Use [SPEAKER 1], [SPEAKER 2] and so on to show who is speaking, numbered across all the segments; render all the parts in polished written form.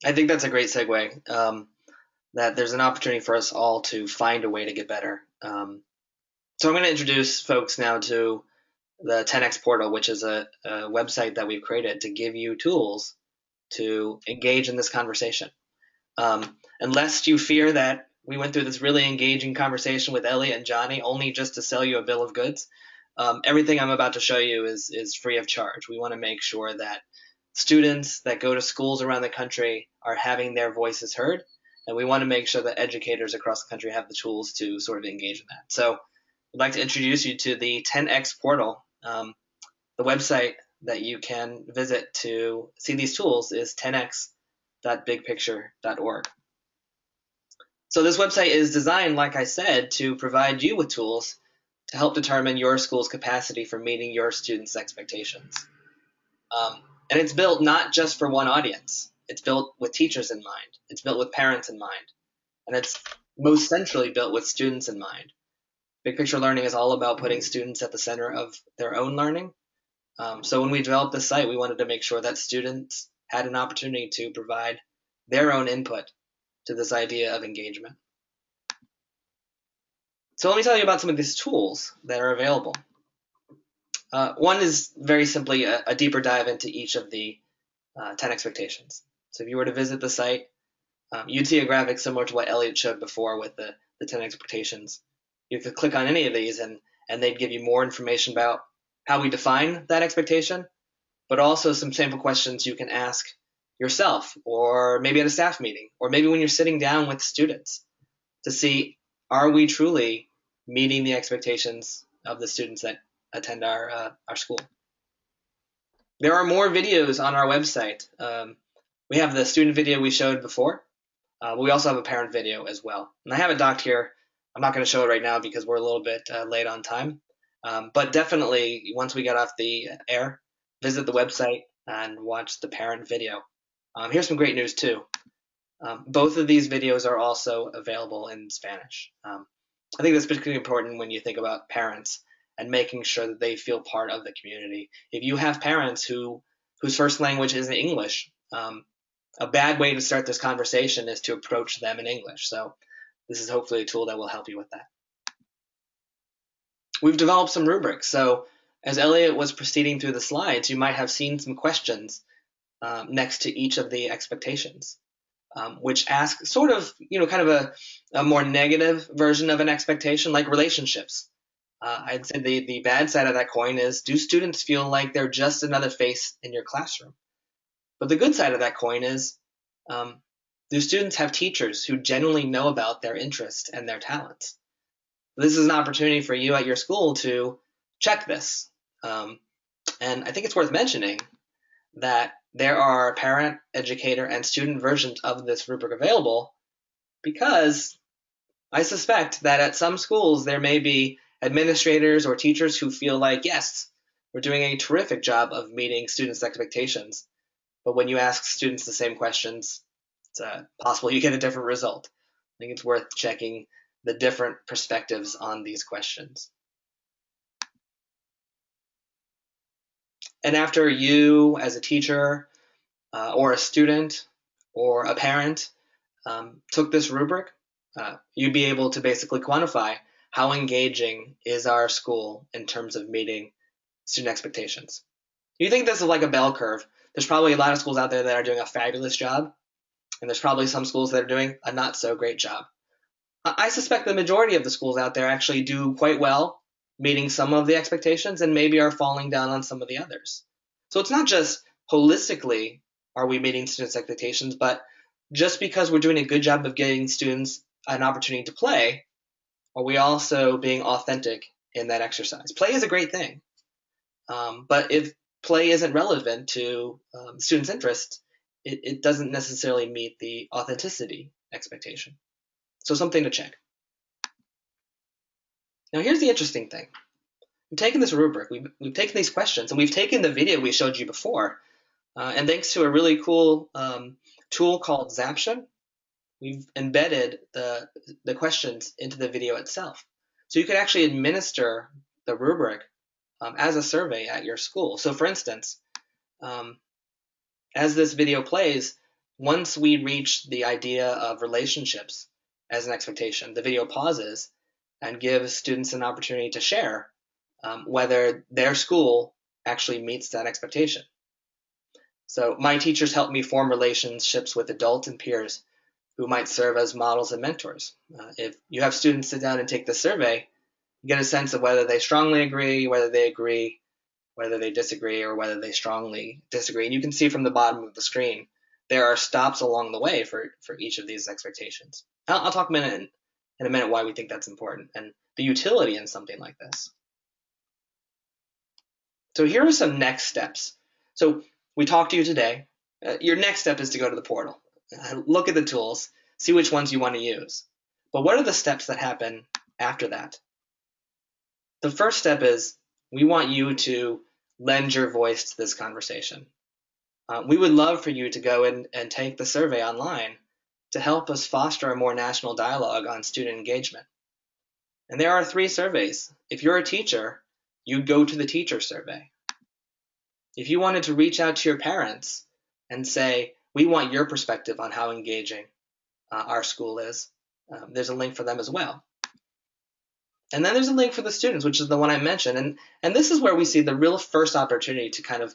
[SPEAKER 1] I think that's a great segue. That there's an opportunity for us all to find a way to get better. So I'm going to introduce folks now to the 10x portal, which is a website that we've created to give you tools to engage in this conversation. Unless you fear that we went through this really engaging conversation with Elliot and Johnny only just to sell you a bill of goods, everything I'm about to show you is free of charge. We want to make sure that students that go to schools around the country are having their voices heard, and we want to make sure that educators across the country have the tools to sort of engage in that. So I'd like to introduce you to the 10x portal. The website that you can visit to see these tools is 10x.bigpicture.org. So this website is designed, like I said, to provide you with tools to help determine your school's capacity for meeting your students' expectations. And it's built not just for one audience. It's built with teachers in mind. It's built with parents in mind. And it's most centrally built with students in mind. Big Picture Learning is all about putting students at the center of their own learning. So when we developed this site, we wanted to make sure that students had an opportunity to provide their own input to this idea of engagement. So let me tell you about some of these tools that are available. One is very simply a deeper dive into each of the 10 expectations. So if you were to visit the site, you'd see a graphic similar to what Elliot showed before with the 10 expectations. You could click on any of these and they'd give you more information about how we define that expectation, but also some sample questions you can ask yourself, or maybe at a staff meeting, or maybe when you're sitting down with students to see, are we truly meeting the expectations of the students that attend our school? There are more videos on our website. We have the student video we showed before, but we also have a parent video as well. And I have it docked here. I'm not going to show it right now because we're a little bit late on time. But definitely, once we get off the air, visit the website and watch the parent video. Here's some great news too. Both of these videos are also available in Spanish. I think that's particularly important when you think about parents and making sure that they feel part of the community. If you have parents whose first language isn't English, a bad way to start this conversation is to approach them in English. So this is hopefully a tool that will help you with that. We've developed some rubrics. So as Elliot was proceeding through the slides, you might have seen some questions next to each of the expectations, which ask sort of, kind of a more negative version of an expectation, like relationships. I'd say the bad side of that coin is, do students feel like they're just another face in your classroom? But the good side of that coin is, do students have teachers who genuinely know about their interests and their talents? This is an opportunity for you at your school to check this. And I think it's worth mentioning that there are parent, educator, and student versions of this rubric available, because I suspect that at some schools there may be administrators or teachers who feel like, yes, we're doing a terrific job of meeting students' expectations. But when you ask students the same questions, it's possible you get a different result. I think it's worth checking the different perspectives on these questions. And after you, as a teacher or a student or a parent, took this rubric, you'd be able to basically quantify how engaging is our school in terms of meeting student expectations. You think this is like a bell curve. There's probably a lot of schools out there that are doing a fabulous job, and there's probably some schools that are doing a not so great job. I suspect the majority of the schools out there actually do quite well meeting some of the expectations and maybe are falling down on some of the others. So it's not just holistically are we meeting students' expectations, but just because we're doing a good job of getting students an opportunity to play, are we also being authentic in that exercise? Play is a great thing, but if play isn't relevant to students' interests, it doesn't necessarily meet the authenticity expectation. So something to check. Now here's the interesting thing. We've taken this rubric, we've taken these questions, and we've taken the video we showed you before, and thanks to a really cool tool called Zaption, we've embedded the questions into the video itself. So you could actually administer the rubric as a survey at your school. So for instance, as this video plays, Once we reach the idea of relationships as an expectation, the video pauses and gives students an opportunity to share whether their school actually meets that expectation. So my teachers helped me form relationships with adults and peers who might serve as models and mentors. If you have students sit down and take the survey, you get a sense of whether they strongly agree, whether they agree, whether they disagree, or whether they strongly disagree. And you can see from the bottom of the screen, there are stops along the way for each of these expectations. I'll talk in a minute why we think that's important and the utility in something like this. So here are some next steps. So we talked to you today. Your next step is to go to the portal, look at the tools, see which ones you want to use. But what are the steps that happen after that? The first step is we want you to lend your voice to this conversation. We would love for you to go and take the survey online to help us foster a more national dialogue on student engagement. And there are 3 surveys. If you're a teacher, you'd go to the teacher survey. If you wanted to reach out to your parents and say, we want your perspective on how engaging our school is, there's a link for them as well. And then there's a link for the students, which is the one I mentioned. And this is where we see the real first opportunity to kind of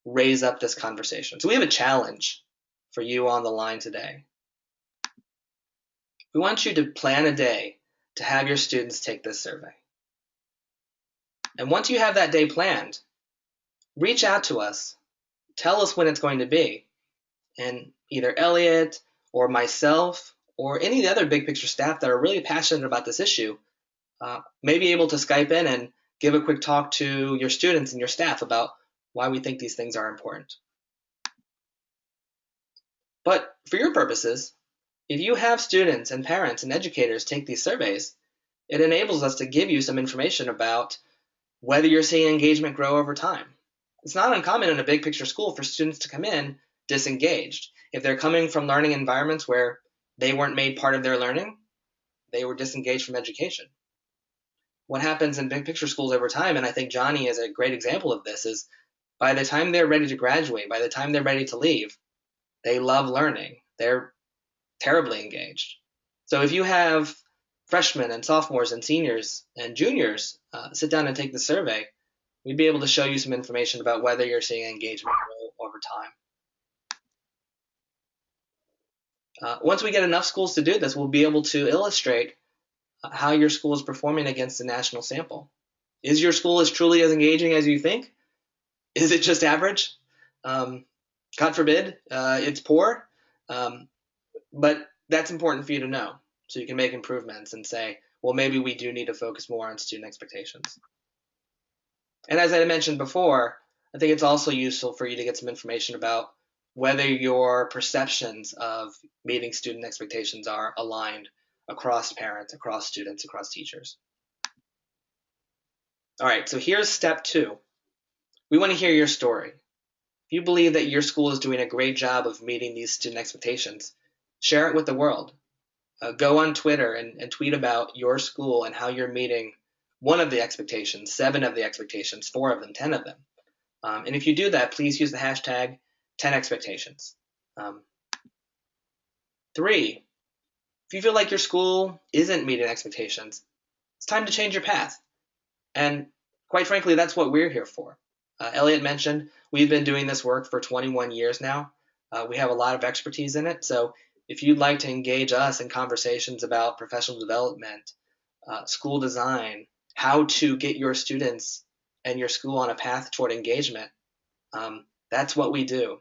[SPEAKER 1] raise up this conversation. So we have a challenge for you on the line today. We want you to plan a day to have your students take this survey. And once you have that day planned, reach out to us. Tell us when it's going to be. And either Elliot or myself or any of the other big picture staff that are really passionate about this issue may be able to Skype in and give a quick talk to your students and your staff about why we think these things are important. But for your purposes, if you have students and parents and educators take these surveys, it enables us to give you some information about whether you're seeing engagement grow over time. It's not uncommon in a big picture school for students to come in disengaged. If they're coming from learning environments where they weren't made part of their learning, they were disengaged from education. What happens in big picture schools over time, and I think Johnny is a great example of this, is by the time they're ready to graduate, by the time they're ready to leave, they love learning. They're terribly engaged. So if you have freshmen and sophomores and seniors and juniors sit down and take the survey, we'd be able to show you some information about whether you're seeing engagement grow over time. Once we get enough schools to do this, we'll be able to illustrate how your school is performing against a national sample. Is your school as truly as engaging as you think? Is it just average? God forbid, it's poor. But that's important for you to know, so you can make improvements and say, well, maybe we do need to focus more on student expectations. And as I mentioned before, I think it's also useful for you to get some information about whether your perceptions of meeting student expectations are aligned across parents, across students, across teachers. All right, so here's step 2. We want to hear your story. If you believe that your school is doing a great job of meeting these student expectations, share it with the world. Go on Twitter and tweet about your school and how you're meeting one of the expectations, 7 of the expectations, 4 of them, 10 of them. And if you do that, please use the hashtag 10expectations. 3, if you feel like your school isn't meeting expectations, it's time to change your path. And quite frankly, that's what we're here for. Elliot mentioned we've been doing this work for 21 years now. We have a lot of expertise in it. So if you'd like to engage us in conversations about professional development, school design, how to get your students and your school on a path toward engagement, that's what we do.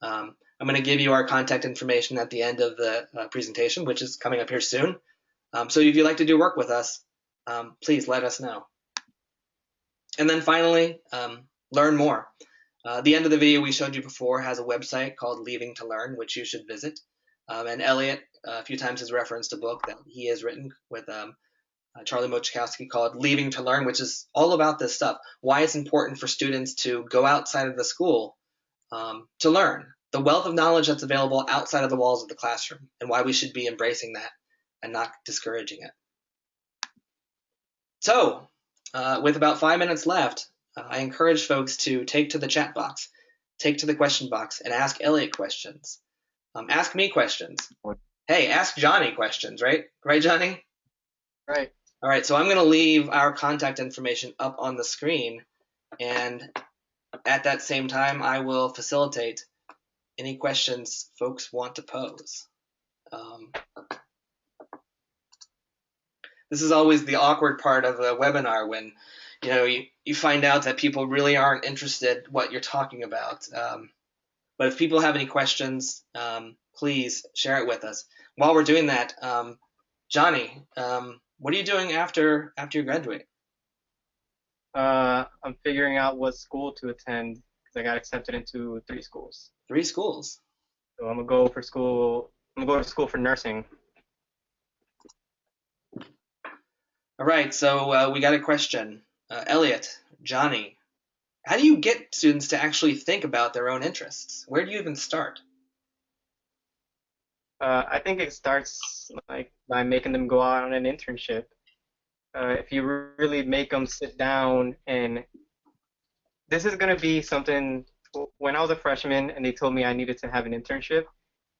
[SPEAKER 1] I'm going to give you our contact information at the end of the presentation, which is coming up here soon. So if you'd like to do work with us, please let us know. And then finally, learn more. The end of the video we showed you before has a website called Leaving to Learn, which you should visit. And Elliot a few times has referenced a book that he has written with Charlie Mochikowski called Leaving to Learn, which is all about this stuff. Why it's important for students to go outside of the school to learn. The wealth of knowledge that's available outside of the walls of the classroom, and why we should be embracing that and not discouraging it. So, with about 5 minutes left, I encourage folks to take to the chat box, take to the question box, and ask Elliot questions. Ask me questions. Hey, ask Johnny questions, right? Right, Johnny?
[SPEAKER 2] Right.
[SPEAKER 1] All right, so I'm going to leave our contact information up on the screen, and at that same time, I will facilitate any questions folks want to pose. This is always the awkward part of a webinar when you find out that people really aren't interested what you're talking about. But if people have any questions, please share it with us. While we're doing that, Johnny, what are you doing after you graduate?
[SPEAKER 2] I'm figuring out what school to attend because I got accepted into 3 schools.
[SPEAKER 1] 3 schools.
[SPEAKER 2] So I'm gonna go for school. I'm gonna go to school for nursing.
[SPEAKER 1] All right, so we got a question. Elliot, Johnny, how do you get students to actually think about their own interests? Where do you even start?
[SPEAKER 2] I think it starts like by making them go out on an internship. If you really make them sit down, and this is gonna be something. When I was a freshman and they told me I needed to have an internship,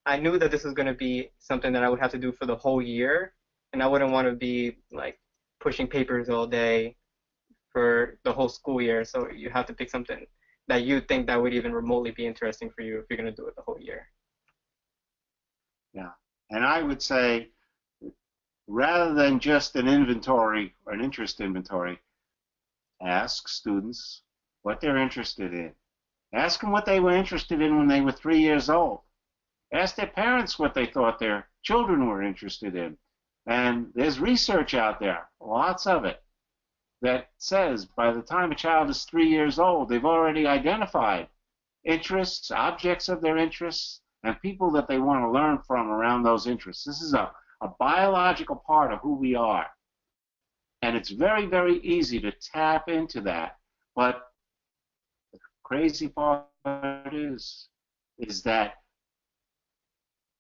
[SPEAKER 2] I knew that this was gonna be something that I would have to do for the whole year, and I wouldn't want to be like pushing papers all day for the whole school year. So you have to pick something that you think that would even remotely be interesting for you if you're gonna do it the whole year.
[SPEAKER 3] Yeah. And I would say, rather than just an inventory or an interest inventory, ask students what they're interested in. Ask them what they were interested in when they were 3 years old. Ask their parents what they thought their children were interested in. And there's research out there, lots of it, that says by the time a child is 3 years old, they've already identified interests, objects of their interests, and people that they want to learn from around those interests. This is a biological part of who we are. And it's very, very easy to tap into that. But the crazy part is that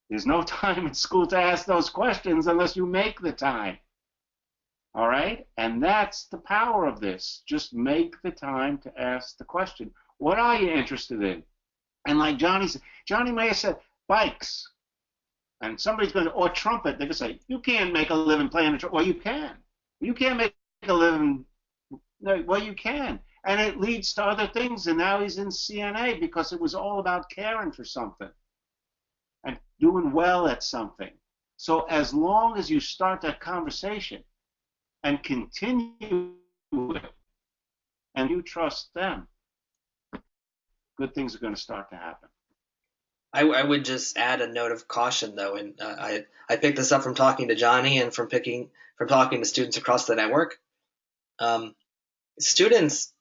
[SPEAKER 3] there's no time in school to ask those questions unless you make the time. All right? And that's the power of this. Just make the time to ask the question. What are you interested in? And like Johnny said, Johnny may have said, bikes. And somebody's going to, or trumpet, they're going to say, you can't make a living playing a trumpet. Well, you can. You can't make a living, no, well, you can. And it leads to other things, and now he's in CNA because it was all about caring for something and doing well at something. So as long as you start that conversation and continue it, and you trust them, good things are going to start to happen.
[SPEAKER 1] I would just add a note of caution, though, and I picked this up from talking to Johnny and from talking to students across the network. Students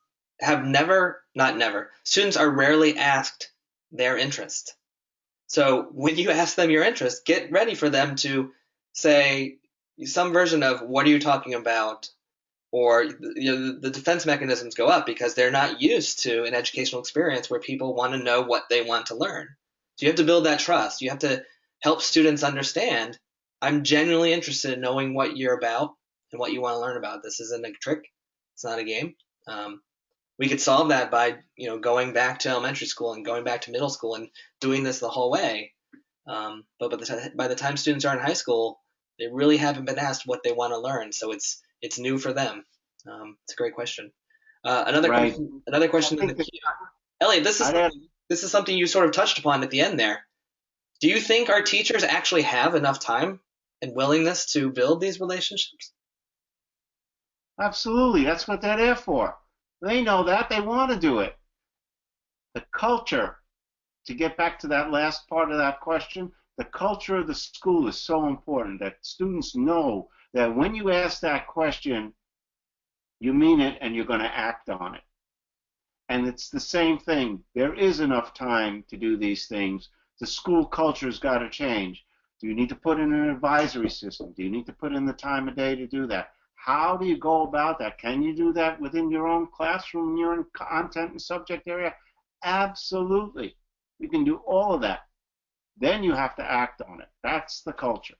[SPEAKER 1] students are rarely asked their interest. So when you ask them your interest, get ready for them to say some version of "What are you talking about?" or the defense mechanisms go up because they're not used to an educational experience where people want to know what they want to learn. So you have to build that trust. You have to help students understand, I'm genuinely interested in knowing what you're about and what you want to learn about. This isn't a trick. It's not a game. We could solve that by going back to elementary school and going back to middle school and doing this the whole way. But by the time students are in high school, they really haven't been asked what they want to learn. So it's new for them. It's a great question. Another question in the queue. Elliot, this is something you sort of touched upon at the end there. Do you think our teachers actually have enough time and willingness to build these relationships?
[SPEAKER 3] Absolutely. That's what they're there for. They know that. They want to do it. The culture, to get back to that last part of that question, the culture of the school is so important that students know that when you ask that question, you mean it and you're going to act on it. And it's the same thing. There is enough time to do these things. The school culture's got to change. Do you need to put in an advisory system? Do you need to put in the time of day to do that? How do you go about that? Can you do that within your own classroom, your own content and subject area? Absolutely. You can do all of that. Then you have to act on it. That's the culture.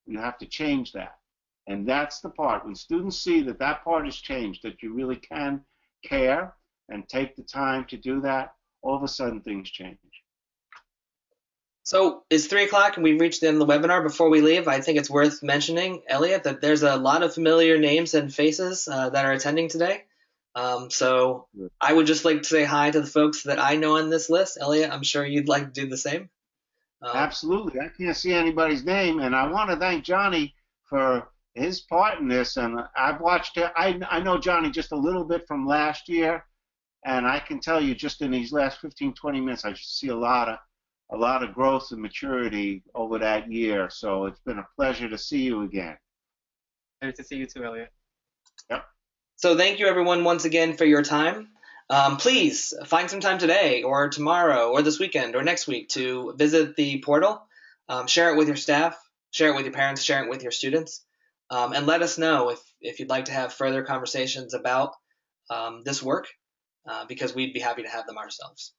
[SPEAKER 3] You have to change that. And that's the part. When students see that that part has changed, that you really can care and take the time to do that, all of a sudden things change.
[SPEAKER 1] So it's 3 o'clock and we've reached the end of the webinar. Before we leave, I think it's worth mentioning, Elliot, that there's a lot of familiar names and faces that are attending today. So I would just like to say hi to the folks that I know on this list. Elliot, I'm sure you'd like to do the same.
[SPEAKER 3] Absolutely. I can't see anybody's name, and I want to thank Johnny for his part in this. And I've watched it. I know Johnny just a little bit from last year, and I can tell you just in these last 15, 20 minutes, I just see a lot of growth and maturity over that year. So it's been a pleasure to see you again.
[SPEAKER 2] Pleasure to see you too, Elliot.
[SPEAKER 3] Yep.
[SPEAKER 1] So thank you everyone once again for your time. Please find some time today or tomorrow or this weekend or next week to visit the portal. Share it with your staff, share it with your parents, share it with your students, and let us know if you'd like to have further conversations about this work, because we'd be happy to have them ourselves.